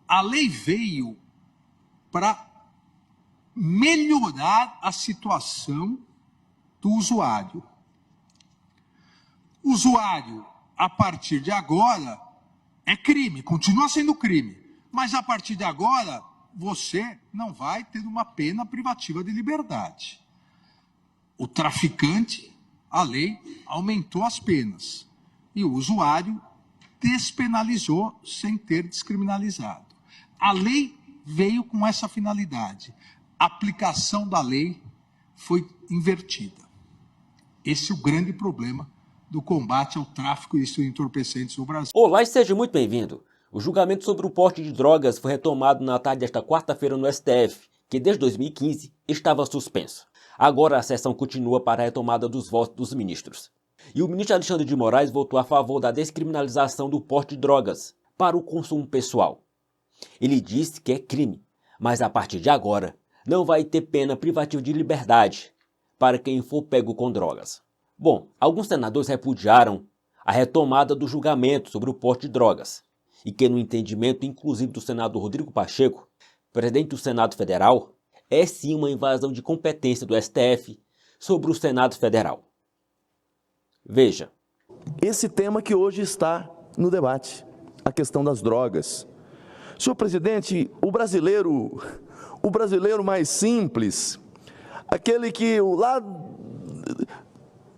a lei veio para melhorar a situação do usuário. O usuário, a partir de agora, é crime, continua sendo crime, mas a partir de agora, você não vai ter uma pena privativa de liberdade. O traficante, a lei aumentou as penas, e o usuário despenalizou sem ter descriminalizado. A lei veio com essa finalidade. A aplicação da lei foi invertida. Esse é o grande problema do combate ao tráfico e entorpecentes no Brasil. Olá e seja muito bem-vindo. O julgamento sobre o porte de drogas foi retomado na tarde desta quarta-feira no STF, que desde 2015 estava suspenso. Agora a sessão continua para a retomada dos votos dos ministros. E o ministro Alexandre de Moraes votou a favor da descriminalização do porte de drogas para o consumo pessoal. Ele disse que é crime, mas a partir de agora não vai ter pena privativa de liberdade para quem for pego com drogas. Bom, alguns senadores repudiaram a retomada do julgamento sobre o porte de drogas e que, no entendimento inclusive do senador Rodrigo Pacheco, presidente do Senado Federal, é sim uma invasão de competência do STF sobre o Senado Federal. Veja. Esse tema que hoje está no debate, a questão das drogas. Senhor presidente, o brasileiro mais simples, aquele que lá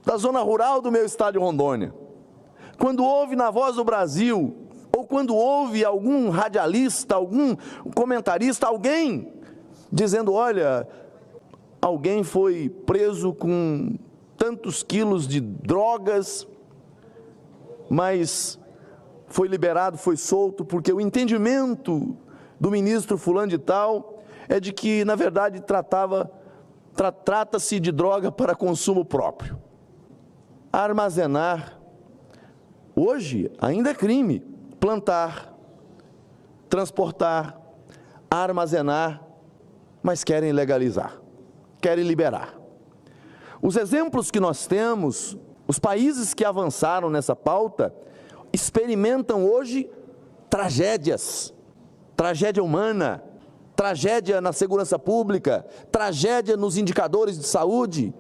da zona rural do meu estado de Rondônia, quando ouve na Voz do Brasil, ou quando ouve algum radialista, algum comentarista, alguém dizendo, olha, alguém foi preso com tantos quilos de drogas, mas foi liberado, foi solto, porque o entendimento do ministro fulano de tal é de que, na verdade, trata-se de droga para consumo próprio. Armazenar, hoje ainda é crime, plantar, transportar, armazenar, mas querem legalizar, querem liberar. Os exemplos que nós temos, os países que avançaram nessa pauta, experimentam hoje tragédias, tragédia humana, tragédia na segurança pública, tragédia nos indicadores de saúde,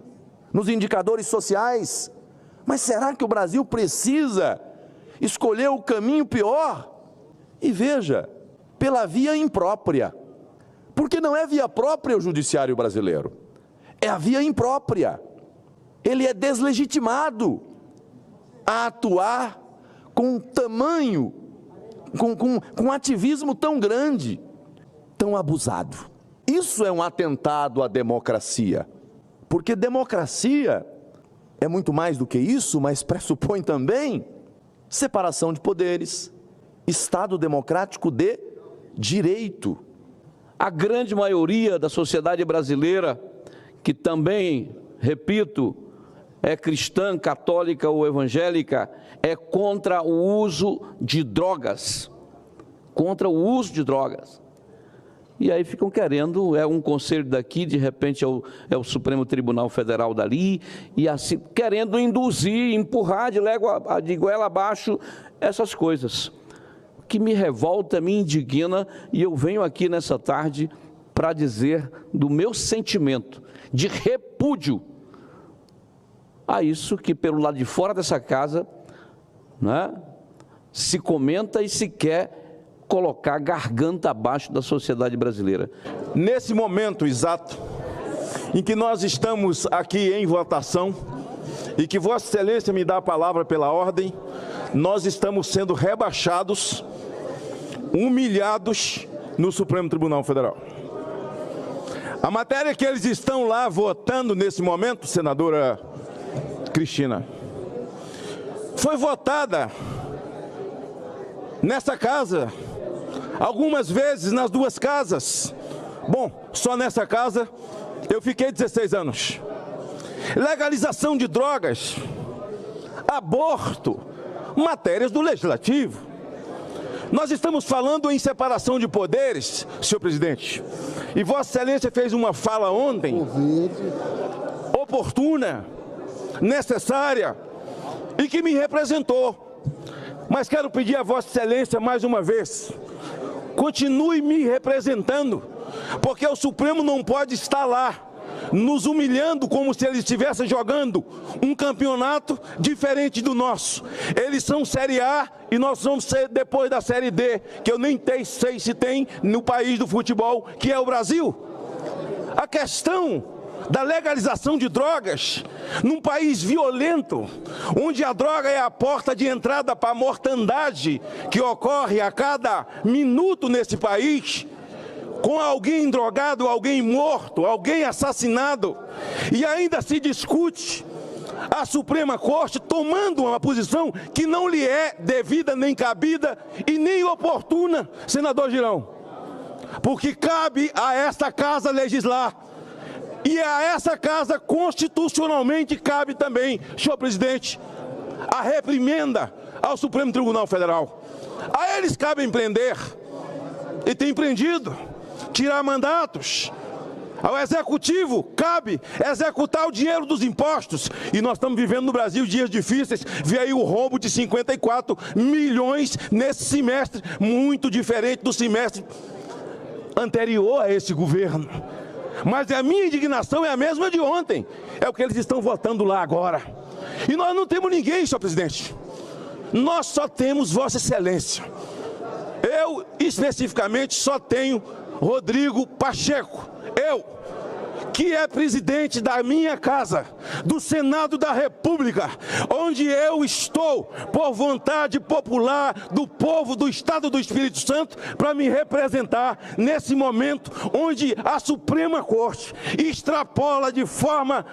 nos indicadores sociais. Mas será que o Brasil precisa escolher o caminho pior? E veja, pela via imprópria, porque não é via própria o judiciário brasileiro, é a via imprópria. Ele é deslegitimado a atuar com tamanho, com ativismo tão grande, tão abusado. Isso é um atentado à democracia, porque democracia é muito mais do que isso, mas pressupõe também separação de poderes, Estado democrático de direito. A grande maioria da sociedade brasileira, que também, repito, é cristã, católica ou evangélica, é contra o uso de drogas. Contra o uso de drogas. E aí ficam querendo, é um conselho daqui, de repente é o Supremo Tribunal Federal dali, e assim, querendo induzir, empurrar de goela abaixo essas coisas. O que me revolta, me indigna, e eu venho aqui nessa tarde para dizer do meu sentimento de repúdio a isso que pelo lado de fora dessa casa, né, se comenta e se quer colocar a garganta abaixo da sociedade brasileira. Nesse momento exato em que nós estamos aqui em votação e que Vossa Excelência me dá a palavra pela ordem, nós estamos sendo rebaixados, humilhados no Supremo Tribunal Federal. A matéria que eles estão lá votando nesse momento, senadora Cristina, foi votada nessa casa, algumas vezes nas duas casas. Bom, só nessa casa eu fiquei 16 anos. Legalização de drogas, aborto, matérias do Legislativo. Nós estamos falando em separação de poderes, senhor presidente. E Vossa Excelência fez uma fala ontem, oportuna, necessária e que me representou. Mas quero pedir a Vossa Excelência mais uma vez, continue me representando, porque o Supremo não pode estar lá nos humilhando como se eles estivessem jogando um campeonato diferente do nosso. Eles são Série A e nós vamos ser depois da Série D, que eu nem sei se tem no país do futebol, que é o Brasil. A questão da legalização de drogas num país violento, onde a droga é a porta de entrada para a mortandade que ocorre a cada minuto nesse país, com alguém drogado, alguém morto, alguém assassinado, e ainda se discute a Suprema Corte tomando uma posição que não lhe é devida, nem cabida e nem oportuna, senador Girão, porque cabe a esta casa legislar, e a essa casa constitucionalmente cabe também, senhor presidente, a reprimenda ao Supremo Tribunal Federal. A eles cabe prender, e tem prendido, tirar mandatos. Ao Executivo cabe executar o dinheiro dos impostos. E nós estamos vivendo no Brasil dias difíceis. Vê aí o rombo de 54 milhões nesse semestre, muito diferente do semestre anterior a esse governo. Mas a minha indignação é a mesma de ontem. É o que eles estão votando lá agora. E nós não temos ninguém, senhor presidente. Nós só temos Vossa Excelência. Eu, especificamente, só tenho Rodrigo Pacheco, que é presidente da minha casa, do Senado da República, onde eu estou por vontade popular do povo do Estado do Espírito Santo para me representar nesse momento onde a Suprema Corte extrapola de forma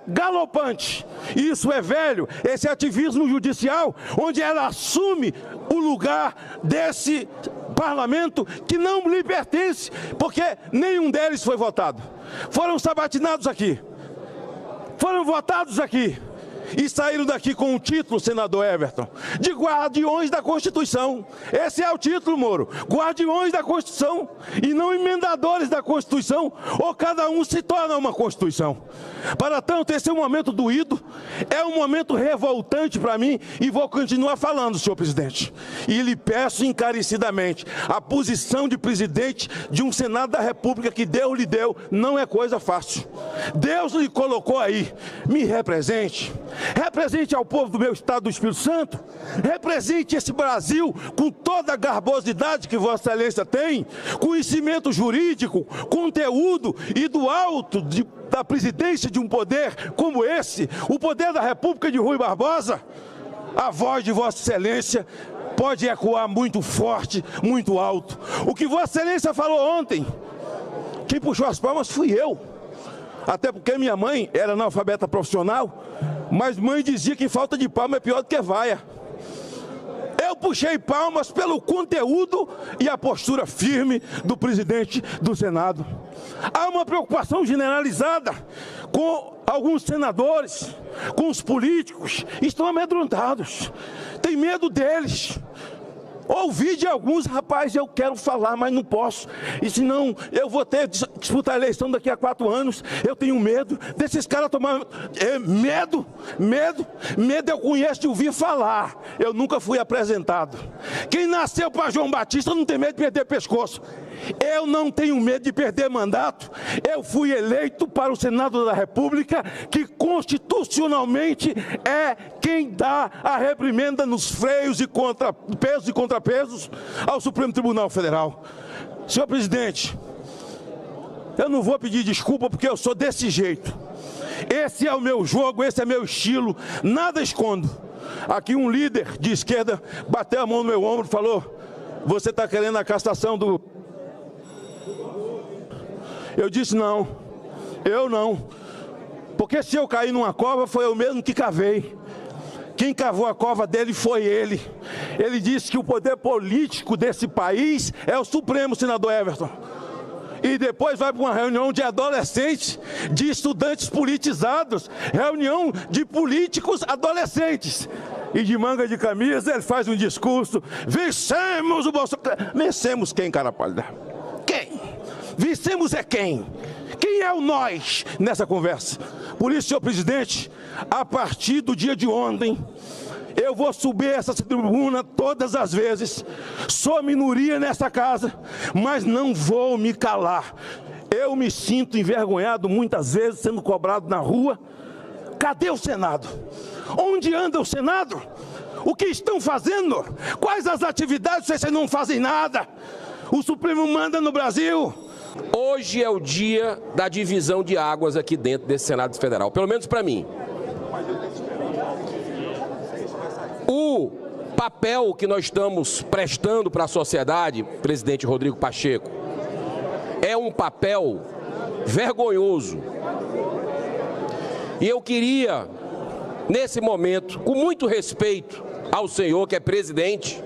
galopante. Isso é velho, esse ativismo judicial, onde ela assume o lugar desse parlamento que não lhe pertence, porque nenhum deles foi votado. Foram sabatinados aqui, foram votados aqui e saíram daqui com o título, senador Everton, de guardiões da Constituição. Esse é o título, Moro, guardiões da Constituição e não emendadores da Constituição, ou cada um se torna uma Constituição. Para tanto, esse é um momento doído, é um momento revoltante para mim e vou continuar falando, senhor presidente. E lhe peço encarecidamente, a posição de presidente de um Senado da República que Deus lhe deu não é coisa fácil. Deus lhe colocou aí, me represente. Represente ao povo do meu estado do Espírito Santo, represente esse Brasil com toda a garbosidade que Vossa Excelência tem, conhecimento jurídico, conteúdo e do alto da presidência de um poder como esse, o poder da República de Rui Barbosa. A voz de Vossa Excelência pode ecoar muito forte, muito alto. O que Vossa Excelência falou ontem, quem puxou as palmas fui eu. Até porque minha mãe era analfabeta profissional, mas mãe dizia que falta de palma é pior do que vaia. Eu puxei palmas pelo conteúdo e a postura firme do presidente do Senado. Há uma preocupação generalizada com alguns senadores, com os políticos, estão amedrontados, tem medo deles. Ouvi de alguns, rapaz, eu quero falar, mas não posso. E senão eu vou ter que disputar a eleição daqui a 4 anos. Eu tenho medo desses caras tomar... Medo eu conheço de ouvir falar. Eu nunca fui apresentado. Quem nasceu para João Batista não tem medo de perder pescoço. Eu não tenho medo de perder mandato. Eu fui eleito para o Senado da República, que constitucionalmente é quem dá a reprimenda nos freios e pesos e contrapesos ao Supremo Tribunal Federal. Senhor presidente, eu não vou pedir desculpa porque eu sou desse jeito. Esse é o meu jogo, esse é meu estilo, nada escondo. Aqui um líder de esquerda bateu a mão no meu ombro e falou: você está querendo a cassação do... Eu disse não, eu não, porque se eu cair numa cova foi eu mesmo que cavei. Quem cavou a cova dele foi ele. Ele disse que o poder político desse país é o Supremo, senador Everton. E depois vai para uma reunião de adolescentes, de estudantes politizados, reunião de políticos adolescentes. E de manga de camisa ele faz um discurso: vencemos o Bolsonaro. Vencemos quem, cara pálida? Quem? Vencemos é quem? Quem é o nós nessa conversa? Por isso, senhor presidente, a partir do dia de ontem, Eu vou subir essa tribuna todas as vezes. Sou minoria nessa casa, mas não vou me calar. Eu me sinto envergonhado muitas vezes sendo cobrado na rua. Cadê o Senado? Onde anda o Senado? O que estão fazendo? Quais as atividades? Vocês não fazem nada. O Supremo manda no Brasil. Hoje é o dia da divisão de águas aqui dentro desse Senado Federal, pelo menos para mim. O papel que nós estamos prestando para a sociedade, presidente Rodrigo Pacheco, é um papel vergonhoso. E eu queria, nesse momento, com muito respeito ao senhor que é presidente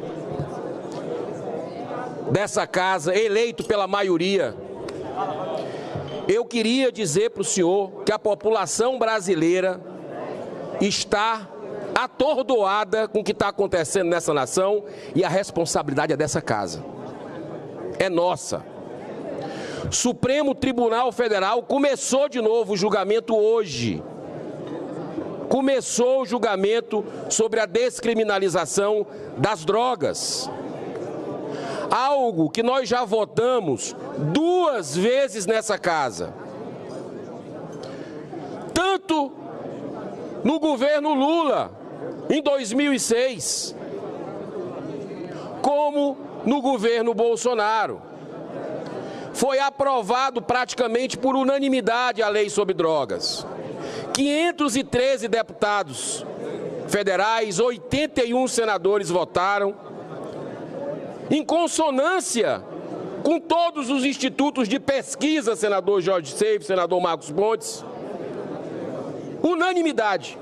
dessa casa, eleito pela maioria, eu queria dizer para o senhor que a população brasileira está atordoada com o que está acontecendo nessa nação e a responsabilidade é dessa casa. É nossa. Supremo Tribunal Federal começou de novo o julgamento hoje. Começou o julgamento sobre a descriminalização das drogas. Algo que nós já votamos 2 vezes nessa casa. Tanto no governo Lula, em 2006, como no governo Bolsonaro. Foi aprovado praticamente por unanimidade a lei sobre drogas. 513 deputados federais, 81 senadores votaram, em consonância com todos os institutos de pesquisa, senador Jorge Seife, senador Marcos Pontes, unanimidade.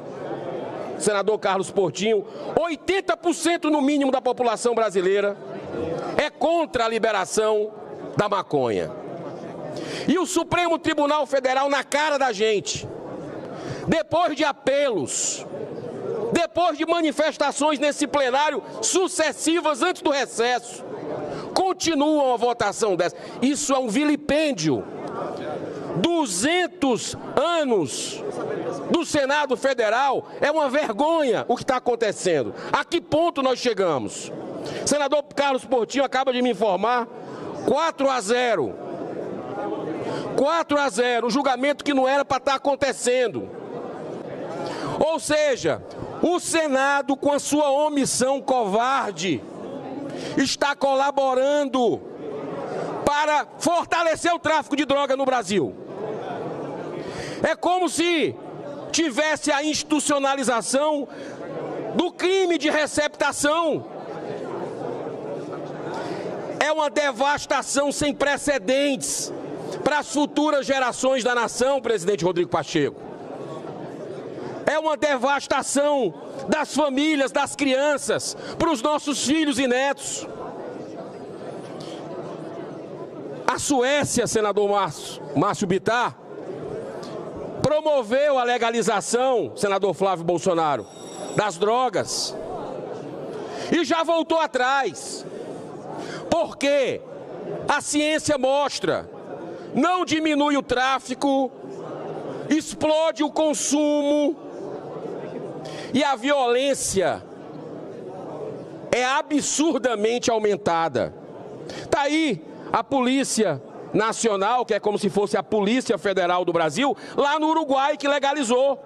Senador Carlos Portinho, 80% no mínimo da população brasileira é contra a liberação da maconha. E o Supremo Tribunal Federal na cara da gente, depois de apelos, depois de manifestações nesse plenário sucessivas antes do recesso, continuam a votação dessa. Isso é um vilipêndio. 200 anos do Senado Federal, é uma vergonha o que está acontecendo. A que ponto nós chegamos? Senador Carlos Portinho acaba de me informar, 4-0. 4-0, um julgamento que não era para estar acontecendo. Ou seja, o Senado, com a sua omissão covarde, está colaborando para fortalecer o tráfico de droga no Brasil. É como se tivesse a institucionalização do crime de receptação. É uma devastação sem precedentes para as futuras gerações da nação, presidente Rodrigo Pacheco. É uma devastação das famílias, das crianças, para os nossos filhos e netos. A Suécia, senador Márcio Bittar, promoveu a legalização, senador Flávio Bolsonaro, das drogas. E já voltou atrás. Porque a ciência mostra, não diminui o tráfico, explode o consumo e a violência é absurdamente aumentada. Está aí a Polícia Nacional, que é como se fosse a Polícia Federal do Brasil, lá no Uruguai, que legalizou.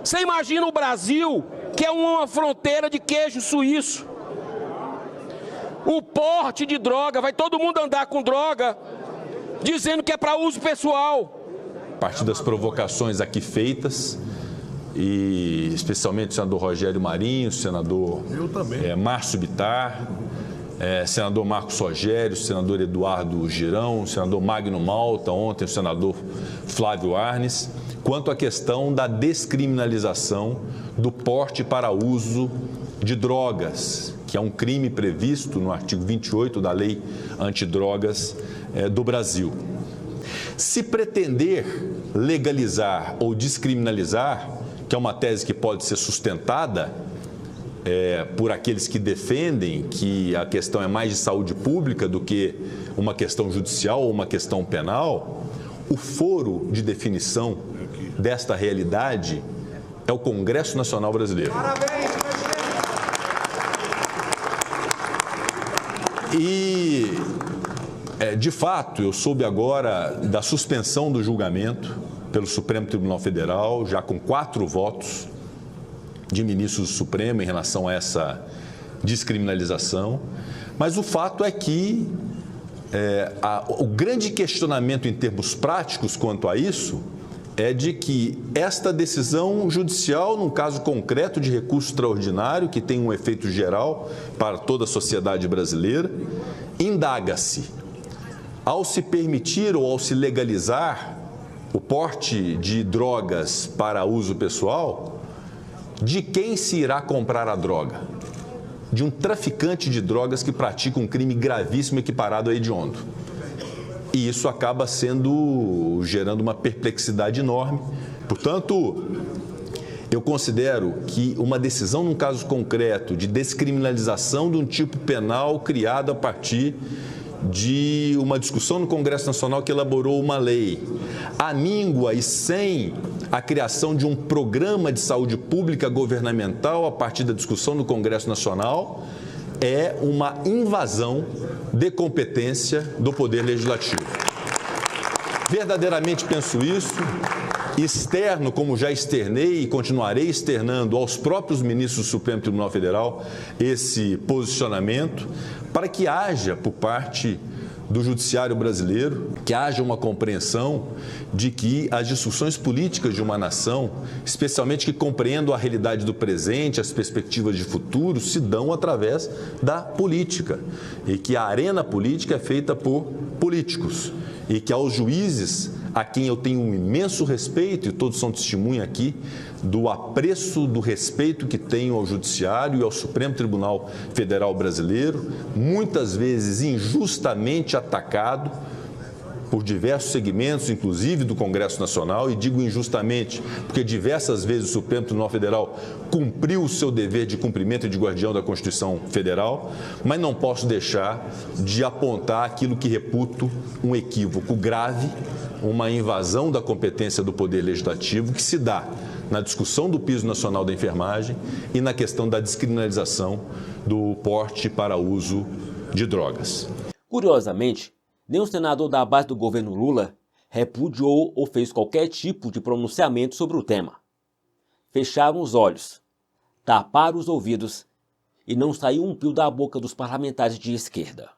Você imagina o Brasil, que é uma fronteira de queijo suíço. O porte de droga, vai todo mundo andar com droga, dizendo que é para uso pessoal. A partir das provocações aqui feitas, e especialmente o senador Rogério Marinho, o senador Márcio Bittar, senador Marcos Rogério, senador Eduardo Girão, o senador Magno Malta, ontem o senador Flávio Arnes, quanto à questão da descriminalização do porte para uso de drogas, que é um crime previsto no artigo 28 da Lei Antidrogas do Brasil. Se pretender legalizar ou descriminalizar, que é uma tese que pode ser sustentada por aqueles que defendem que a questão é mais de saúde pública do que uma questão judicial ou uma questão penal, o foro de definição desta realidade é o Congresso Nacional Brasileiro. E, de fato, eu soube agora da suspensão do julgamento pelo Supremo Tribunal Federal, já com 4 votos de ministros do Supremo em relação a essa descriminalização. Mas o fato é que o grande questionamento em termos práticos quanto a isso é de que esta decisão judicial, num caso concreto de recurso extraordinário, que tem um efeito geral para toda a sociedade brasileira, indaga-se, ao se permitir ou ao se legalizar o porte de drogas para uso pessoal, de quem se irá comprar a droga? De um traficante de drogas que pratica um crime gravíssimo equiparado a hediondo. E isso acaba gerando uma perplexidade enorme. Portanto, eu considero que uma decisão num caso concreto de descriminalização de um tipo penal criado a partir de uma discussão no Congresso Nacional que elaborou uma lei, amíngua e sem a criação de um programa de saúde pública governamental a partir da discussão no Congresso Nacional, é uma invasão de competência do Poder Legislativo. Verdadeiramente penso isso, externo, como já externei e continuarei externando aos próprios ministros do Supremo Tribunal Federal esse posicionamento, para que haja, por parte do judiciário brasileiro, que haja uma compreensão de que as discussões políticas de uma nação, especialmente que compreendam a realidade do presente, as perspectivas de futuro, se dão através da política e que a arena política é feita por políticos e que aos juízes, a quem eu tenho um imenso respeito, e todos são testemunha aqui, do apreço, do respeito que tenho ao Judiciário e ao Supremo Tribunal Federal Brasileiro, muitas vezes injustamente atacado por diversos segmentos, inclusive do Congresso Nacional, e digo injustamente porque diversas vezes o Supremo Tribunal Federal cumpriu o seu dever de cumprimento e de guardião da Constituição Federal, mas não posso deixar de apontar aquilo que reputo um equívoco grave, uma invasão da competência do Poder Legislativo que se dá na discussão do piso nacional da enfermagem e na questão da descriminalização do porte para uso de drogas. Curiosamente, nenhum senador da base do governo Lula repudiou ou fez qualquer tipo de pronunciamento sobre o tema. Fecharam os olhos, taparam os ouvidos e não saiu um pio da boca dos parlamentares de esquerda.